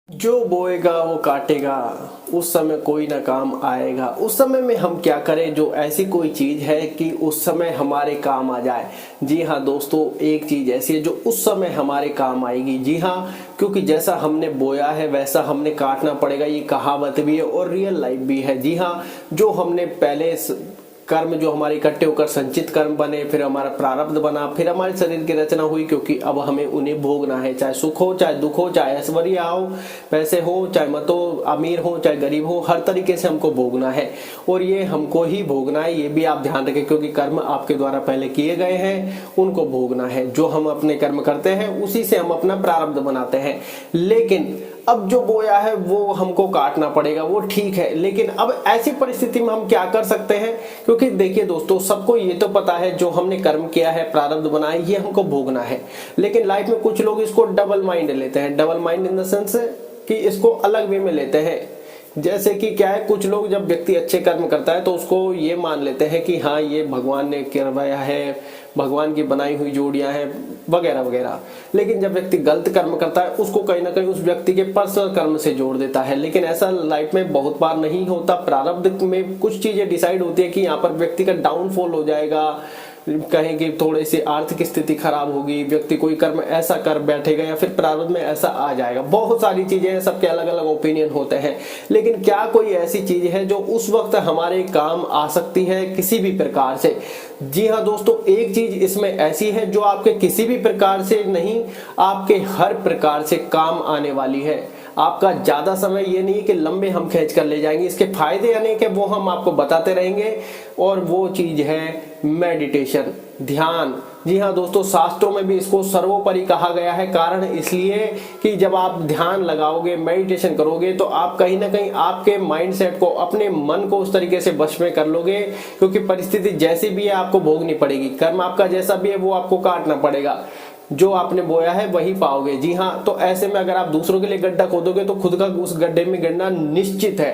जो बोएगा वो काटेगा, उस समय कोई ना काम आएगा। उस समय में हम क्या करें जो ऐसी कोई चीज है कि उस समय हमारे काम आ जाए। जी हाँ दोस्तों, एक चीज ऐसी है जो उस समय हमारे काम आएगी। जी हाँ, क्योंकि जैसा हमने बोया है वैसा हमने काटना पड़ेगा। ये कहावत भी है और रियल लाइफ भी है। जी हाँ, जो हमने पहले कर्म जो हमारे इकट्ठे होकर संचित कर्म बने, फिर हमारा प्रारब्ध बना, फिर हमारे शरीर की रचना हुई, क्योंकि अब हमें उन्हें भोगना है। चाहे सुख हो, चाहे दुख हो, चाहे ऐश्वर्य हो, पैसे हो, चाहे मत हो, अमीर हो, चाहे गरीब हो, हर तरीके से हमको भोगना है और ये हमको ही भोगना है। ये भी आप ध्यान रखें, क्योंकि कर्म आपके द्वारा पहले किए गए हैं, उनको भोगना है। जो हम अपने कर्म करते हैं उसी से हम अपना प्रारब्ध बनाते हैं। लेकिन अब जो बोया है वो हमको काटना पड़ेगा, वो ठीक है। लेकिन अब ऐसी परिस्थिति में हम क्या कर सकते हैं? क्योंकि देखिए दोस्तों, सबको ये तो पता है जो हमने कर्म किया है, प्रारब्ध बनाया, ये हमको भोगना है। लेकिन लाइफ में कुछ लोग इसको डबल माइंड लेते हैं। Double mind in the sense कि इसको अलग वे में लेते हैं। जैसे कि क्या है, कुछ लोग जब व्यक्ति अच्छे कर्म करता है तो उसको ये मान लेते हैं कि हाँ ये भगवान ने करवाया है, भगवान की बनाई हुई जोड़ियां हैं वगैरह वगैरह। लेकिन जब व्यक्ति गलत कर्म करता है उसको कहीं ना कहीं उस व्यक्ति के पर्सनल कर्म से जोड़ देता है। लेकिन ऐसा लाइफ में बहुत बार नहीं होता। प्रारब्ध में कुछ चीजें डिसाइड होती है कि यहाँ पर व्यक्ति का डाउनफॉल हो जाएगा, कहें कि थोड़ी सी आर्थिक स्थिति खराब होगी, व्यक्ति कोई कर्म ऐसा कर बैठेगा या फिर प्रारब्ध में ऐसा आ जाएगा। बहुत सारी चीजें हैं, सबके अलग अलग ओपिनियन होते हैं। लेकिन क्या कोई ऐसी चीज है जो उस वक्त हमारे काम आ सकती है किसी भी प्रकार से? जी हाँ दोस्तों, एक चीज इसमें ऐसी है जो आपके किसी भी प्रकार से नहीं, आपके हर प्रकार से काम आने वाली है। आपका ज्यादा समय ये नहीं कि लंबे हम खींच कर ले जाएंगे। इसके फायदे अनेक है, वो हम आपको बताते रहेंगे। और वो चीज है मेडिटेशन, ध्यान। जी हाँ दोस्तों, शास्त्रों में भी इसको सर्वोपरि कहा गया है। कारण इसलिए कि जब आप ध्यान लगाओगे, मेडिटेशन करोगे, तो आप कहीं ना कहीं आपके माइंडसेट को, अपने मन को उस तरीके से वश में कर लोगे। क्योंकि परिस्थिति जैसी भी है आपको भोगनी पड़ेगी। कर्म आपका जैसा भी है वो आपको काटना पड़ेगा। जो आपने बोया है वही पाओगे। जी हाँ, तो ऐसे में अगर आप दूसरों के लिए गड्ढा खोदोगे तो खुद का उस गड्ढे में गिरना निश्चित है,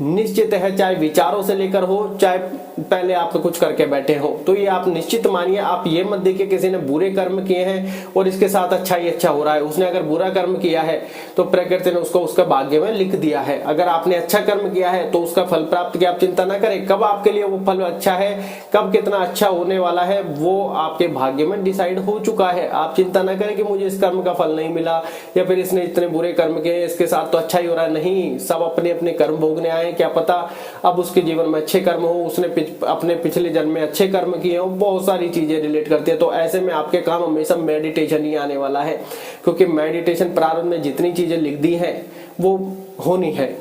निश्चित है। चाहे विचारों से लेकर हो, चाहे पहले आप कुछ करके बैठे हो, तो ये आप निश्चित मानिए। आप ये मत देखिए किसी ने बुरे कर्म किए हैं और इसके साथ अच्छा ही अच्छा हो रहा है। उसने अगर बुरा कर्म किया है तो प्रकृति ने उसको उसका भाग्य में लिख दिया है। अगर आपने अच्छा कर्म किया है तो उसका फल प्राप्त की आप चिंता ना करें। कब आपके लिए वो फल अच्छा है, कब कितना अच्छा होने वाला है, वो आपके भाग्य में डिसाइड हो चुका है। आप चिंता ना करें कि मुझे इस कर्म का फल नहीं मिला या फिर इसने इतने बुरे कर्म किए, इसके साथ तो अच्छा ही हो रहा है। नहीं, सब अपने अपने कर्म भोगने आए। क्या पता अब उसके जीवन में अच्छे कर्म हो, उसने अपने पिछले जन्म में अच्छे कर्म किए हो। बहुत सारी चीजें रिलेट करती है। तो ऐसे में आपके काम हमेशा मेडिटेशन ही आने वाला है। क्योंकि मेडिटेशन प्रारंभ में जितनी चीजें लिख दी हैं वो होनी है।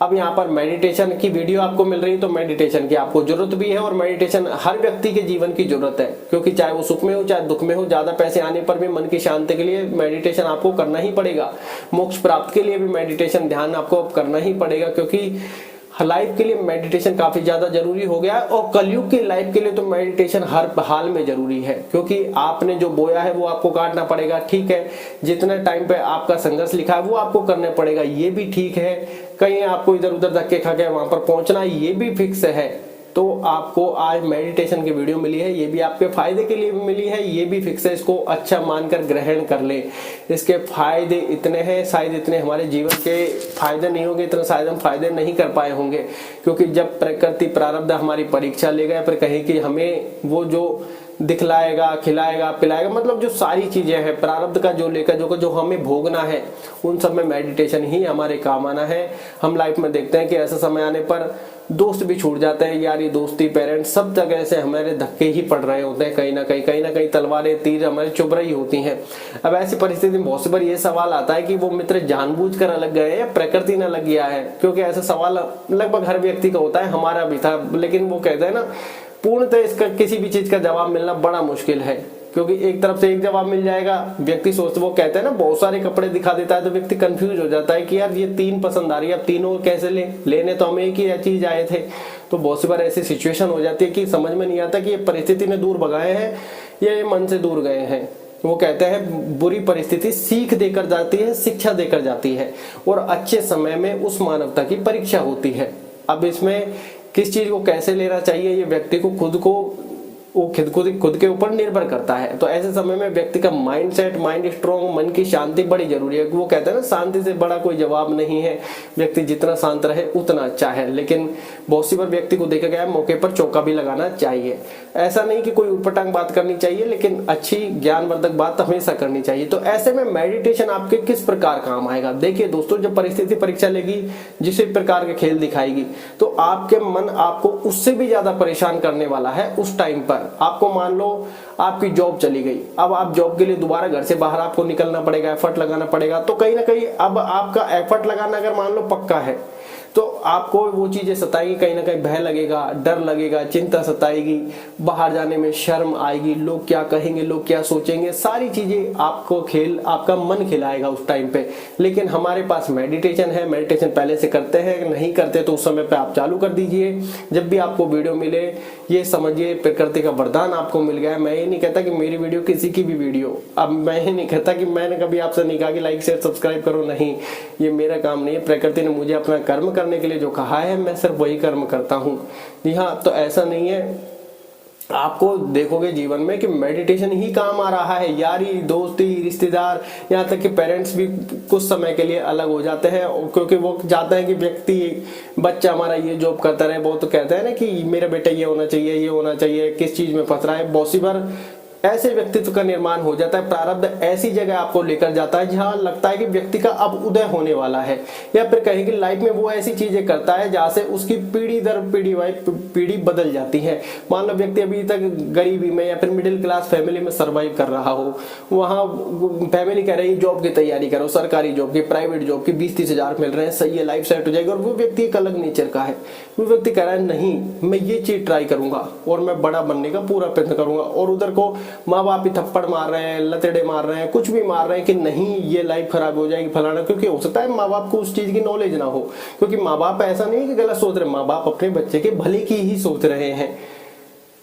अब यहाँ पर मेडिटेशन की वीडियो आपको मिल रही है, तो मेडिटेशन की आपको जरूरत भी है। और मेडिटेशन हर व्यक्ति के जीवन की जरूरत है, क्योंकि चाहे वो सुख में हो चाहे दुख में हो, ज्यादा पैसे आने पर भी मन की शांति के लिए मेडिटेशन आपको करना ही पड़ेगा। मोक्ष प्राप्त के लिए भी मेडिटेशन, ध्यान आपको करना ही पड़ेगा। क्योंकि लाइफ के लिए मेडिटेशन काफी ज्यादा जरूरी हो गया है। और कलयुग की लाइफ के लिए तो मेडिटेशन हर हाल में जरूरी है। क्योंकि आपने जो बोया है वो आपको काटना पड़ेगा, ठीक है। जितने टाइम पे आपका संघर्ष लिखा है वो आपको करने पड़ेगा, ये भी ठीक है। कहीं आपको इधर उधर धक्के खा के वहां पर पहुंचना, ये भी फिक्स है। तो आपको आज मेडिटेशन की वीडियो मिली है, ये भी आपके फायदे के लिए भी मिली है, ये भी फिक्स है। इसको अच्छा मानकर ग्रहण कर ले। इसके फायदे इतने हैं, शायद इतने हमारे जीवन के फायदे नहीं होंगे, इतने शायद हम फायदे नहीं कर पाए होंगे। क्योंकि जब प्रकृति प्रारब्ध हमारी परीक्षा लेगा, फिर कहीं कि हमें वो जो दिखलाएगा, खिलाएगा, पिलाएगा, मतलब जो सारी चीजें हैं प्रारब्ध का जो लेकर जो हमें भोगना है, उन सब में मेडिटेशन ही हमारे काम आना है। हम लाइफ में देखते हैं कि ऐसा समय आने पर दोस्त भी छूट जाते हैं। यार ये दोस्ती, पेरेंट्स, सब जगह से हमारे धक्के ही पड़ रहे होते हैं। कहीं ना कहीं तलवारें, तीर हमारे चुभ रही होती हैं। अब ऐसी परिस्थिति में बहुत सी बार ये सवाल आता है कि वो मित्र जानबूझकर अलग गए या प्रकृति ने अलग गया है। क्योंकि ऐसा सवाल लगभग हर व्यक्ति का होता है, हमारा भी था। लेकिन वो कहते हैं ना, पूर्णतः इसका किसी भी चीज का जवाब मिलना बड़ा मुश्किल है। क्योंकि एक तरफ से एक जवाब मिल जाएगा, व्यक्ति सोचते, वो कहते हैं ना, बहुत सारे कपड़े दिखा देता है तो व्यक्ति कंफ्यूज हो जाता है कि यार ये तीन पसंद आ रही है, अब तीनों कैसे लेने तो हमें एक ही चीज आए थे। तो बहुत सी बार ऐसी सिचुएशन हो जाती है कि समझ में नहीं आता कि ये परिस्थिति ने दूर भगाए हैं या ये मन से दूर गए हैं। वो कहते हैं बुरी परिस्थिति सीख देकर जाती है, शिक्षा देकर जाती है, और अच्छे समय में उस मानवता की परीक्षा होती है। अब इसमें किस चीज को कैसे लेना चाहिए, ये व्यक्ति को खुद को वो खुद के ऊपर निर्भर करता है। तो ऐसे समय में व्यक्ति का माइंड स्ट्रॉन्ग, मन की शांति बड़ी जरूरी है। वो कहते हैं ना, शांति से बड़ा कोई जवाब नहीं है, व्यक्ति जितना शांत रहे उतना अच्छा है। लेकिन बहुत सी बार व्यक्ति को देखा गया है मौके पर चौका भी लगाना चाहिए। ऐसा नहीं कि कोई उटपटांग बात करनी चाहिए, लेकिन अच्छी ज्ञानवर्धक बात हमेशा करनी चाहिए। तो ऐसे में मेडिटेशन आपके किस प्रकार काम आएगा? देखिए दोस्तों, जब परिस्थिति परीक्षा लेगी, जिस प्रकार के खेल दिखाएगी, तो आपके मन आपको उससे भी ज्यादा परेशान करने वाला है। उस टाइम पर आपको मान लो आपकी जॉब चली गई, अब आप जॉब के लिए दोबारा घर से बाहर आपको निकलना पड़ेगा, एफर्ट लगाना पड़ेगा। तो कहीं ना कहीं अब आपका एफर्ट लगाना अगर मान लो पक्का है, तो आपको वो चीजें सताएगी, कहीं ना कहीं भय लगेगा, डर लगेगा, चिंता सताएगी, बाहर जाने में शर्म आएगी, लोग क्या कहेंगे, लोग क्या सोचेंगे, सारी चीजें आपको आपका मन खिलाएगा उस टाइम पे। लेकिन हमारे पास मेडिटेशन है, मेडिटेशन पहले से करते हैं, नहीं करते तो उस समय पे आप चालू कर दीजिए। जब भी आपको वीडियो मिले, ये समझिए प्रकृति का वरदान आपको मिल गया है। मैं ये नहीं कहता कि मेरी वीडियो किसी की भी वीडियो, अब मैं ये नहीं कहता कि मैंने कभी आपसे नहीं कहा कि लाइक शेयर सब्सक्राइब करो, नहीं, ये मेरा काम नहीं है। प्रकृति ने मुझे अपना कर्म करने के लिए जो कहा है, मैं सिर्फ वही कर्म करता हूं। जी हाँ, तो ऐसा नहीं है। आपको देखोगे जीवन में कि मेडिटेशन ही काम आ रहा है। यारी दोस्ती रिश्तेदार, यहाँ तक कि पेरेंट्स भी कुछ समय के लिए अलग हो जाते हैं, क्योंकि वो चाहते हैं कि व्यक्ति बच्चा हमारा ये जॉब करता रहे। बहुत तो कहते हैं ना कि मेरा बेटा ये होना चाहिए, ये होना चाहिए, किस चीज में फंस रहा है। बहुत सी बार ऐसे व्यक्तित्व का निर्माण हो जाता है। प्रारब्ध ऐसी जगह आपको लेकर जाता है जहां लगता है कि व्यक्ति का अब उदय होने वाला है, या फिर कहें कि लाइफ में वो ऐसी चीजें करता है जहां से उसकी पीढ़ी दर पीढ़ी बदल जाती है। मान लो व्यक्ति अभी तक गरीबी में या फिर मिडिल क्लास फैमिली में सर्वाइव कर रहा हो, वहां फैमिली कह रही है जॉब की तैयारी करो, सरकारी जॉब की, प्राइवेट जॉब की, 20-30 हजार मिल रहे हैं, सही है, लाइफ सेट हो जाएगी। और वो व्यक्ति एक अलग नेचर का है, वो व्यक्ति कह रहा है नहीं, मैं ये चीज ट्राई करूंगा और मैं बड़ा बनने का पूरा प्रयत्न करूंगा। और उधर को माँ बाप भी थप्पड़ मार रहे हैं, लतेड़े मार रहे हैं, कुछ भी मार रहे हैं कि नहीं ये लाइफ खराब हो जाएगी फलाना। क्योंकि हो सकता है माँ बाप को उस चीज की नॉलेज ना हो, क्योंकि माँ बाप ऐसा नहीं है कि गलत सोच रहे, माँ बाप अपने बच्चे के भले की ही सोच रहे हैं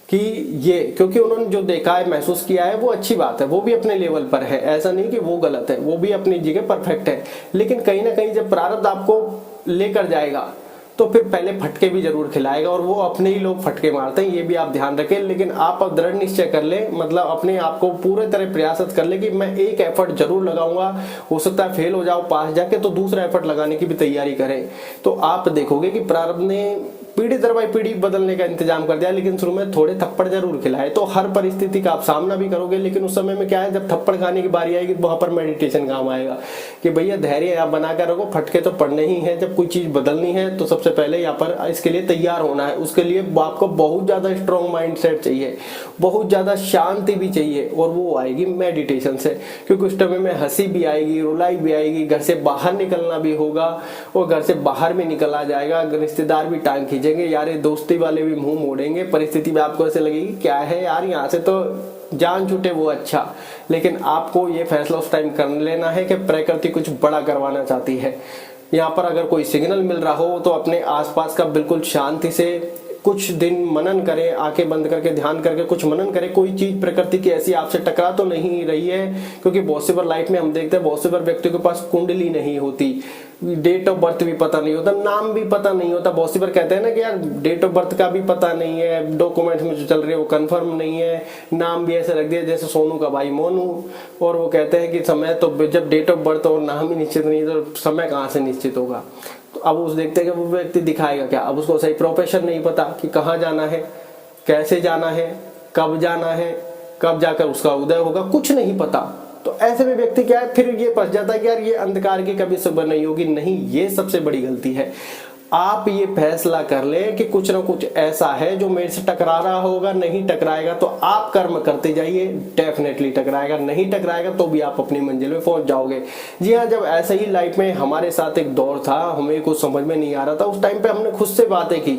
कि ये, क्योंकि उन्होंने जो देखा है, महसूस किया है, वो अच्छी बात है, वो भी अपने लेवल पर है। ऐसा नहीं कि वो गलत है, वो भी अपनी जगह परफेक्ट है। लेकिन कहीं ना कहीं जब प्रारब्ध आपको लेकर जाएगा तो फिर पहले फटके भी जरूर खिलाएगा, और वो अपने ही लोग फटके मारते हैं, ये भी आप ध्यान रखें। लेकिन आप अब दृढ़ निश्चय कर ले, मतलब अपने आप को पूरे तरह प्रयासत कर ले कि मैं एक एफर्ट जरूर लगाऊंगा। हो सकता है फेल हो जाओ पास जाके, तो दूसरा एफर्ट लगाने की भी तैयारी करें। तो आप देखोगे कि प्रारब्ध ने पीढ़ी दर बाई पीढ़ी बदलने का इंतजाम कर दिया, लेकिन शुरू में थोड़े थप्पड़ जरूर खिलाए। तो हर परिस्थिति का आप सामना भी करोगे, लेकिन उस समय में क्या है, जब थप्पड़ खाने की बारी आएगी तो वहां पर मेडिटेशन काम आएगा कि भैया धैर्य आप बनाकर रखो, फटके तो पड़ने ही है। जब कोई चीज बदलनी है तो सबसे पहले यहाँ पर इसके लिए तैयार होना है। उसके लिए आपको बहुत ज्यादा स्ट्रॉन्ग माइंड सेट चाहिए, बहुत ज्यादा शांति भी चाहिए, और वो आएगी मेडिटेशन से। क्योंकि उस समय में हंसी भी आएगी, रुलाई भी आएगी, घर से बाहर निकलना भी होगा, और घर से बाहर भी निकला जाएगा, रिश्तेदार भी टांग खींचेंगे, यार दोस्ती वाले भी मुंह मोड़ेंगे। परिस्थिति में आपको ऐसे लगेगी क्या है यार, यहाँ से तो जान छूटे वो अच्छा। लेकिन आपको ये फैसला उस टाइम कर लेना है कि प्रकृति कुछ बड़ा करवाना चाहती है। यहाँ पर अगर कोई सिग्नल मिल रहा हो तो अपने आसपास का बिल्कुल शांति से कुछ दिन मनन करें, आंखें बंद करके ध्यान करके कुछ मनन करें। कोई चीज प्रकृति की ऐसी आपसे टकरा तो नहीं रही है, क्योंकि बहुत सी बार लाइफ में हम देखते हैं, बहुत सी बार व्यक्तियों के पास कुंडली नहीं होती, डेट ऑफ बर्थ भी पता नहीं होता, नाम भी पता नहीं होता। बहुत सी बार कहते हैं ना कि यार डेट ऑफ बर्थ का भी पता नहीं है, डॉक्यूमेंट्स में जो चल रही है वो कंफर्म नहीं है, नाम भी ऐसे रख दिया जैसे सोनू का भाई मोनू। और वो कहते हैं कि समय तो, जब डेट ऑफ बर्थ और नाम ही निश्चित नहीं तो समय कहाँ से निश्चित होगा। तो अब उस देखते हैं कि वो व्यक्ति दिखाएगा क्या। अब उसको सही प्रोफेशन नहीं पता कि कहाँ जाना है, कैसे जाना है, कब जाना है, कब जाकर उसका उदय होगा, कुछ नहीं पता। तो ऐसे में व्यक्ति क्या है, फिर ये फंस जाता है कि यार ये अंधकार की कभी सुबह नहीं होगी। नहीं, ये सबसे बड़ी गलती है। आप ये फैसला कर ले कि कुछ ना कुछ ऐसा है जो मेरे से टकरा रहा होगा, नहीं टकराएगा तो आप कर्म करते जाइए, डेफिनेटली टकराएगा, नहीं टकराएगा तो भी आप अपनी मंजिल में पहुंच जाओगे। जी हाँ, जब ऐसे ही लाइफ में हमारे साथ एक दौर था, हमें कुछ समझ में नहीं आ रहा था, उस टाइम पे हमने खुद से बातें की।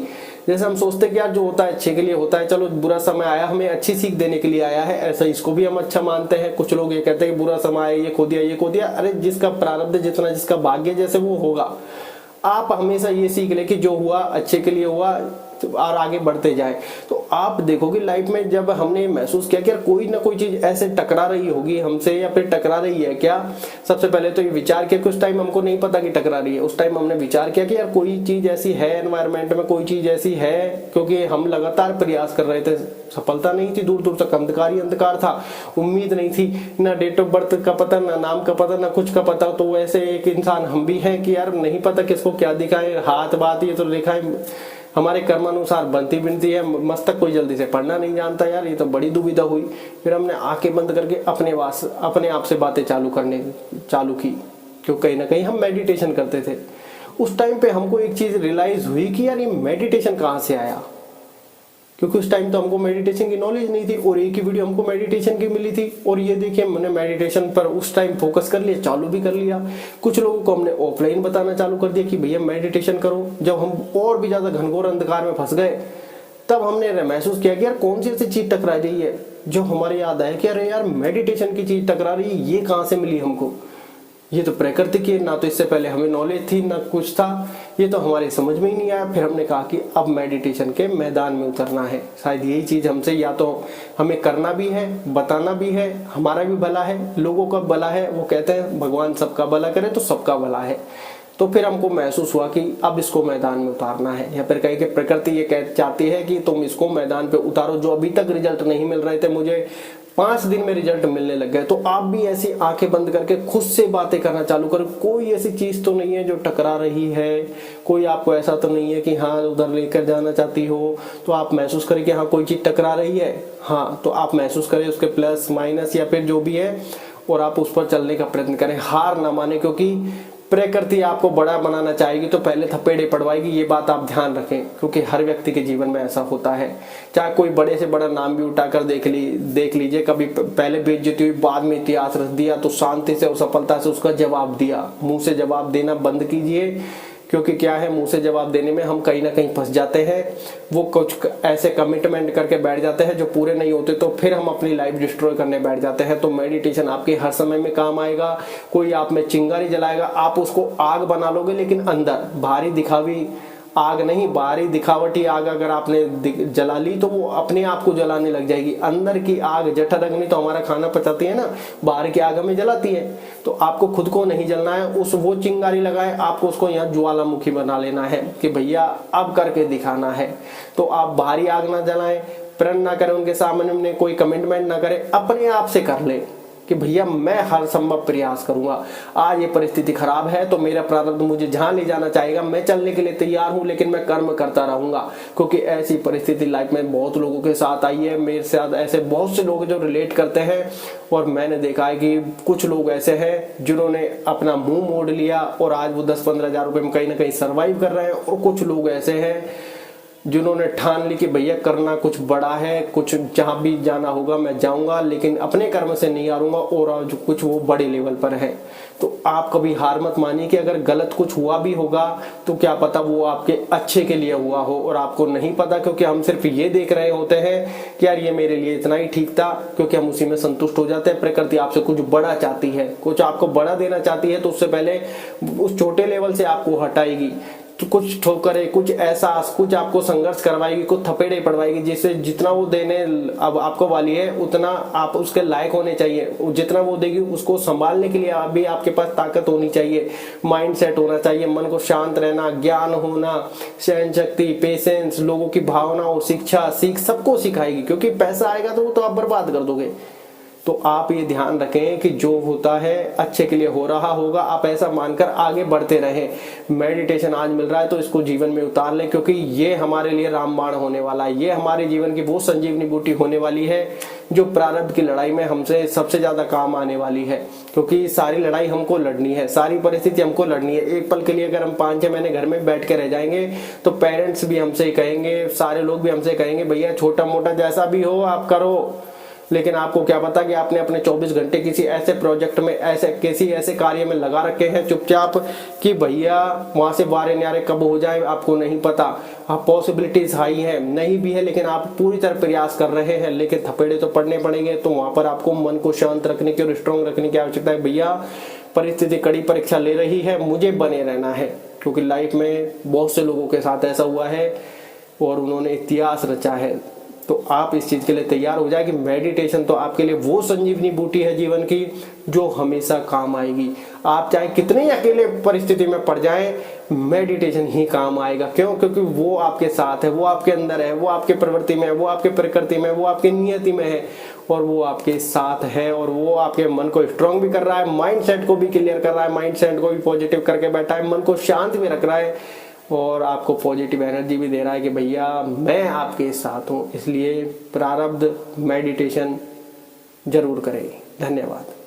जैसे हम सोचते कि यार जो होता है अच्छे के लिए होता है, चलो बुरा समय आया हमें अच्छी सीख देने के लिए आया है, ऐसा इसको भी हम अच्छा मानते हैं। कुछ लोग ये कहते हैं कि बुरा समय आया, ये खो दिया, ये खो दिया। अरे जिसका प्रारब्ध जितना, जिसका भाग्य जैसे वो होगा। आप हमेशा ये सीख ले कि जो हुआ अच्छे के लिए हुआ, और आगे बढ़ते जाए। तो आप देखोगे लाइफ में जब हमने महसूस किया कि यार कोई ना कोई चीज ऐसे टकरा रही होगी हमसे या फिर टकरा रही है क्या, सबसे पहले तो ये विचार किया कि उस टाइम हमको नहीं पता कि टकरा रही है, उस टाइम हमने विचार किया कि यार कोई चीज ऐसी है एनवायरमेंट में, कोई चीज ऐसी है, क्योंकि हम लगातार प्रयास कर रहे थे, सफलता नहीं थी, दूर दूर तक अंधकार ही अंधकार था, उम्मीद नहीं थी, ना डेट ऑफ बर्थ का पता, ना नाम का पता, ना कुछ का पता। तो वैसे एक इंसान हम भी हैं कि यार नहीं पता किसको क्या दिखाए, हाथ बात ये तो लिखा है हमारे कर्मानुसार बनती बिनती है, मस्तक कोई जल्दी से पढ़ना नहीं जानता। यार ये तो बड़ी दुविधा हुई। फिर हमने आंखें बंद करके अपने आप से बातें चालू की, क्यों कहीं ना कहीं हम मेडिटेशन करते थे। उस टाइम पे हमको एक चीज रियलाइज हुई कि यार ये मेडिटेशन कहाँ से आया, क्योंकि उस टाइम तो हमको मेडिटेशन की नॉलेज नहीं थी और एक ही वीडियो हमको मेडिटेशन की मिली थी। और ये देखिए मैंने मेडिटेशन पर उस टाइम फोकस कर लिया, चालू भी कर लिया। कुछ लोगों को हमने ऑफलाइन बताना चालू कर दिया कि भैया मेडिटेशन करो। जब हम और भी ज्यादा घनघोर अंधकार में फंस गए तब हमने महसूस किया कि यार कौन सी ऐसी चीज टकरा रही है जो हमारे याद आया कि अरे यार मेडिटेशन की चीज टकरा रही है, ये कहाँ से मिली हमको, ये तो प्रकृति की, ना तो इससे पहले हमें नॉलेज थी ना कुछ था, ये तो हमारे समझ में ही नहीं आया। फिर हमने कहा कि अब मेडिटेशन के मैदान में उतरना है। शायद यही चीज हमसे या तो हमें करना भी है, बताना भी है, हमारा भी भला है, लोगों का भला है। वो कहते हैं भगवान सबका भला करे तो सबका भला है। तो फिर हमको महसूस हुआ कि अब इसको मैदान में उतारना है, या फिर कहीं कि प्रकृति ये चाहती है कि तुम इसको मैदान पे उतारो। जो अभी तक रिजल्ट नहीं मिल रहे थे, मुझे 5 दिन में रिजल्ट मिलने लग गए। तो आप भी ऐसी आंखें बंद करके खुद से बातें करना चालू करो। कोई ऐसी चीज तो नहीं है जो टकरा रही है, कोई आपको ऐसा तो नहीं है कि हाँ उधर लेकर जाना चाहती हो। तो आप महसूस करें कि हाँ कोई चीज टकरा रही है, हाँ तो आप महसूस करें उसके प्लस माइनस या फिर जो भी है, और आप उस पर चलने का प्रयत्न करें। हार ना माने, क्योंकि प्रकृति आपको बड़ा बनाना चाहेगी तो पहले थपेड़े पड़वाएगी, ये बात आप ध्यान रखें। क्योंकि हर व्यक्ति के जीवन में ऐसा होता है, चाहे कोई बड़े से बड़ा नाम भी उठाकर देख लीजिए, कभी पहले बेइज्जती हुई बाद में इतिहास रच दिया, तो शांति से और सफलता से उसका जवाब दिया। मुंह से जवाब देना बंद कीजिए, क्योंकि क्या है मुंह से जवाब देने में हम कहीं ना कहीं फंस जाते हैं। वो कुछ ऐसे कमिटमेंट करके बैठ जाते हैं जो पूरे नहीं होते, तो फिर हम अपनी लाइफ डिस्ट्रॉय करने बैठ जाते हैं। तो मेडिटेशन आपके हर समय में काम आएगा। कोई आप में चिंगारी जलाएगा, आप उसको आग बना लोगे, लेकिन अंदर भारी दिखावी आग नहीं, बाहरी दिखावटी आग अगर आपने जला ली तो वो अपने आप को जलाने लग जाएगी। अंदर की आग, जठर अग्नि तो हमारा खाना पचाती है ना, बाहर की आग हमें जलाती है। तो आपको खुद को नहीं जलना है, वो चिंगारी लगाए, आपको उसको यहाँ ज्वालामुखी बना लेना है कि भैया अब करके दिखाना है। तो आप बाहरी आग ना जलाएं, प्रण ना करें उनके सामने में, कोई कमिटमेंट ना करें, अपने आप से कर ले कि भैया मैं हर संभव प्रयास करूंगा। आज ये परिस्थिति खराब है तो मेरा प्रारब्ध मुझे जहां ले जाना चाहेगा मैं चलने के लिए तैयार हूं, लेकिन मैं कर्म करता रहूंगा। क्योंकि ऐसी परिस्थिति लाइफ में बहुत लोगों के साथ आई है, मेरे साथ ऐसे बहुत से लोग जो रिलेट करते हैं। और मैंने देखा है कि कुछ लोग ऐसे हैं जिन्होंने अपना मुंह मोड़ लिया और आज वो 10-15 हजार रुपए में कहीं ना कहीं सर्वाइव कर रहे हैं। और कुछ लोग ऐसे हैं जिन्होंने ठान ली कि भैया करना कुछ बड़ा है, कुछ जहां भी जाना होगा मैं जाऊंगा, लेकिन अपने कर्म से नहीं हारूंगा, और आज कुछ वो बड़े लेवल पर है। तो आप कभी हार मत मानिए कि अगर गलत कुछ हुआ भी होगा तो क्या पता वो आपके अच्छे के लिए हुआ हो और आपको नहीं पता। क्योंकि हम सिर्फ ये देख रहे होते हैं कि यार ये मेरे लिए इतना ही ठीक था, क्योंकि हम उसी में संतुष्ट हो जाते हैं। प्रकृति आपसे कुछ बड़ा चाहती है, कुछ आपको बड़ा देना चाहती है, तो उससे पहले उस छोटे लेवल से आपको हटाएगी। तो कुछ ठोकरे, कुछ एहसास, कुछ आपको संघर्ष करवाएगी, कुछ थपेड़े पड़वाएगी, जिससे जितना वो देने अब आपको वाली है उतना आप उसके लायक होने चाहिए। जितना वो देगी उसको संभालने के लिए अभी आपके पास ताकत होनी चाहिए, माइंड सेट होना चाहिए, मन को शांत रहना, ज्ञान होना, सहन शक्ति, पेशेंस, लोगों की भावना और शिक्षा सबको सिखाएगी। क्योंकि पैसा आएगा तो वो तो आप बर्बाद कर दोगे। तो आप ये ध्यान रखें कि जो होता है अच्छे के लिए हो रहा होगा, आप ऐसा मानकर आगे बढ़ते रहें। मेडिटेशन आज मिल रहा है तो इसको जीवन में उतार लें, क्योंकि ये हमारे लिए रामबाण होने वाला है। ये हमारे जीवन की वो संजीवनी बूटी होने वाली है जो प्रारब्ध की लड़ाई में हमसे सबसे ज्यादा काम आने वाली है। क्योंकि सारी लड़ाई हमको लड़नी है, सारी परिस्थिति हमको लड़नी है। एक पल के लिए अगर हम 5-6 महीने घर में बैठ के रह जाएंगे तो पेरेंट्स भी हमसे कहेंगे, सारे लोग भी हमसे कहेंगे भैया छोटा मोटा जैसा भी हो आप करो। लेकिन आपको क्या पता कि आपने अपने 24 घंटे किसी ऐसे प्रोजेक्ट में, किसी ऐसे कार्य में लगा रखे हैं चुपचाप कि भैया वहां से वारे न्यारे कब हो जाए आपको नहीं पता। पॉसिबिलिटीज हाई है, नहीं भी है, लेकिन आप पूरी तरह प्रयास कर रहे हैं, लेकिन थपेड़े तो पड़ने पड़ेंगे। तो वहां पर आपको मन को शांत रखने की और स्ट्रांग रखने की आवश्यकता है। भैया परिस्थिति कड़ी परीक्षा ले रही है, मुझे बने रहना है। क्योंकि लाइफ में बहुत से लोगों के साथ ऐसा हुआ है और उन्होंने इतिहास रचा है। तो आप इस चीज़ के लिए तैयार हो जाए कि मेडिटेशन तो आपके लिए वो संजीवनी बूटी है जीवन की जो हमेशा काम आएगी। आप चाहे कितनी अकेले परिस्थिति में पड़ जाएं, मेडिटेशन ही काम आएगा। क्यों? क्योंकि वो आपके साथ है, वो आपके अंदर है, वो आपके प्रवृत्ति में है, वो आपके प्रकृति में है, वो आपकी नियति में है और वो आपके साथ है। और वो आपके मन को स्ट्रांग भी कर रहा है, माइंड सेट को भी क्लियर कर रहा है, माइंड सेट को भी पॉजिटिव करके बैठा है, मन को शांत भी रख रहा है और आपको पॉजिटिव एनर्जी भी दे रहा है कि भैया मैं आपके साथ हूँ। इसलिए प्रारब्ध मेडिटेशन जरूर करें। धन्यवाद।